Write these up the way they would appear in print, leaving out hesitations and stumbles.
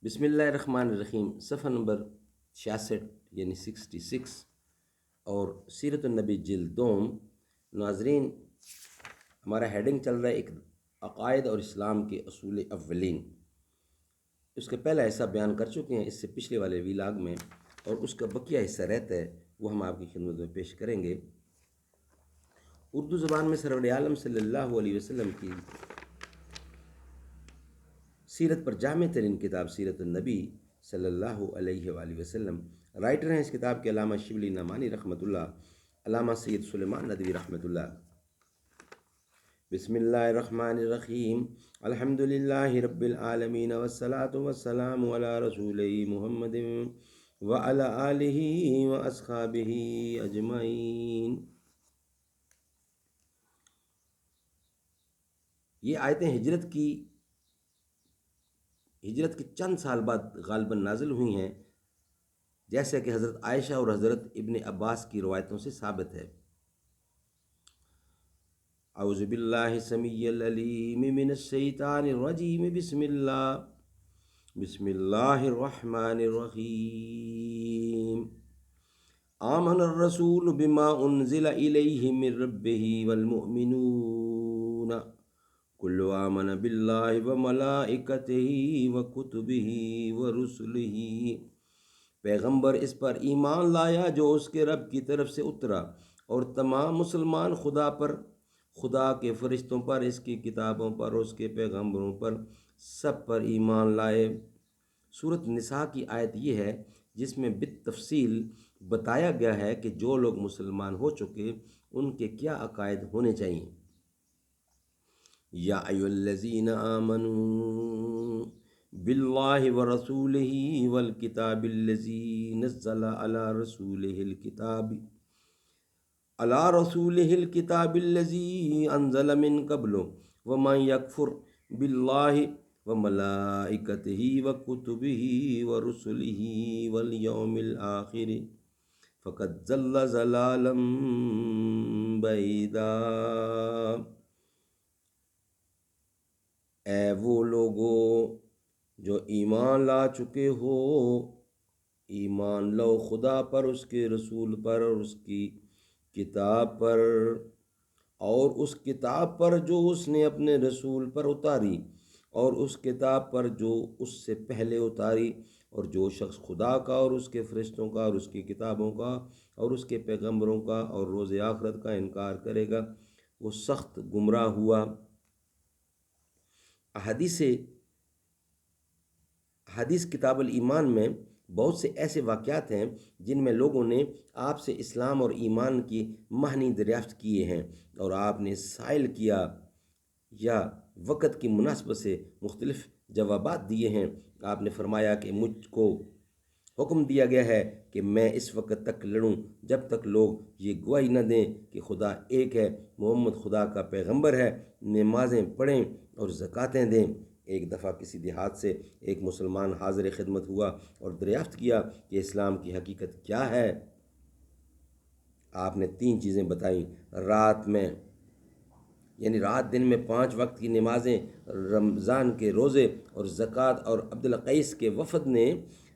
بسم اللہ الرحمن الرحیم، صفحہ نمبر 66 یعنی 66 اور سیرت النبی جلد دوم۔ ناظرین، ہمارا ہیڈنگ چل رہا ہے ایک عقائد اور اسلام کے اصول اولین۔ اس کا پہلا حصہ بیان کر چکے ہیں اس سے پچھلے والے ویلاگ میں، اور اس کا بقیہ حصہ رہتا ہے وہ ہم آپ کی خدمت میں پیش کریں گے۔ اردو زبان میں سرور عالم صلی اللہ علیہ وسلم کی سیرت پر جامع ترین کتاب سیرت النبی صلی اللہ علیہ وآلہ وسلم۔ رائٹر ہیں اس کتاب کے علامہ شبلی نعمانی رحمۃ اللہ، علامہ سید سلیمان ندوی رحمۃ اللہ۔ بسم اللہ الرحمن الرحیم، الحمد للہ رب العالمین والصلاة والسلام علی رسولہ محمد وعلی آلہ واصحابہ اجمعین۔ یہ آیتیں ہجرت کے چند سال بعد غالباً نازل ہوئی ہیں، جیسے کہ حضرت عائشہ اور حضرت ابن عباس کی روایتوں سے ثابت ہے۔ اعوذ باللہ السمیع العلیم من الشیطان الرجیم، بسم اللہ الرحمن الرحیم۔ آمن الرسول بما انزل الیہ من ربہ والمؤمنون کل آمن باللہ وملائکتہ وکتبہ ورسلہ۔ پیغمبر اس پر ایمان لایا جو اس کے رب کی طرف سے اترا، اور تمام مسلمان خدا پر، خدا کے فرشتوں پر، اس کی کتابوں پر، اس کے پیغمبروں پر، سب پر ایمان لائے۔ سورۃ نساء کی آیت یہ ہے جس میں بالتفصیل بتایا گیا ہے کہ جو لوگ مسلمان ہو چکے ان کے کیا عقائد ہونے چاہیے۔ یا ایھا الذین آمنوا باللہ ورسولہ والکتاب الذی نزل علی رسولہ الکتاب الذی انزل من قبل ومن یکفر باللہ وملائکتہ وکتبہ ورسلہ والیوم الآخر فقد ضل ضلالا بعیدا۔ اے وہ لوگو جو ایمان لا چکے ہو، ایمان لو خدا پر، اس کے رسول پر، اور اس کی کتاب پر، اور اس کتاب پر جو اس نے اپنے رسول پر اتاری، اور اس کتاب پر جو اس سے پہلے اتاری۔ اور جو شخص خدا کا اور اس کے فرشتوں کا اور اس کی کتابوں کا اور اس کے پیغمبروں کا اور روز آخرت کا انکار کرے گا وہ سخت گمراہ ہوا۔ حدیث کتاب الایمان میں بہت سے ایسے واقعات ہیں جن میں لوگوں نے آپ سے اسلام اور ایمان کی معنی دریافت کیے ہیں، اور آپ نے سائل کیا یا وقت کی مناسبت سے مختلف جوابات دیے ہیں۔ آپ نے فرمایا کہ مجھ کو حکم دیا گیا ہے کہ میں اس وقت تک لڑوں جب تک لوگ یہ گواہی نہ دیں کہ خدا ایک ہے، محمد خدا کا پیغمبر ہے، نمازیں پڑھیں اور زکاتیں دیں۔ ایک دفعہ کسی دیہات سے ایک مسلمان حاضر خدمت ہوا اور دریافت کیا کہ اسلام کی حقیقت کیا ہے۔ آپ نے 3 چیزیں بتائیں: رات دن میں 5 وقت کی نمازیں، رمضان کے روزے اور زکوٰۃ۔ اور عبد القیس کے وفد نے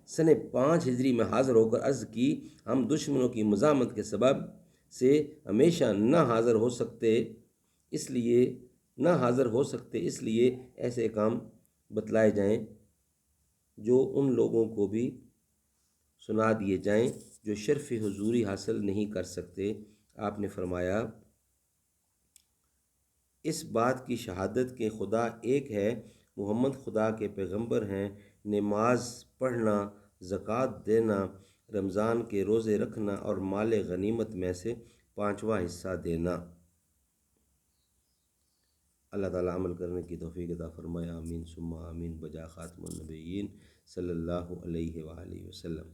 سنہ 5 ہجری میں حاضر ہو کر عرض کی، ہم دشمنوں کی مزاحمت کے سبب سے ہمیشہ نہ حاضر ہو سکتے، اس لیے ایسے کام بتلائے جائیں جو ان لوگوں کو بھی سنا دیے جائیں جو شرف حضوری حاصل نہیں کر سکتے۔ آپ نے فرمایا، اس بات کی شہادت کہ خدا ایک ہے، محمد خدا کے پیغمبر ہیں، نماز پڑھنا، زکوٰۃ دینا، رمضان کے روزے رکھنا اور مال غنیمت میں سے 5واں حصہ دینا۔ اللہ تعالیٰ عمل کرنے کی توفیق عطا فرمائے، آمین ثم آمین، بجا خاتم النبیین صلی اللہ علیہ وآلہ وسلم۔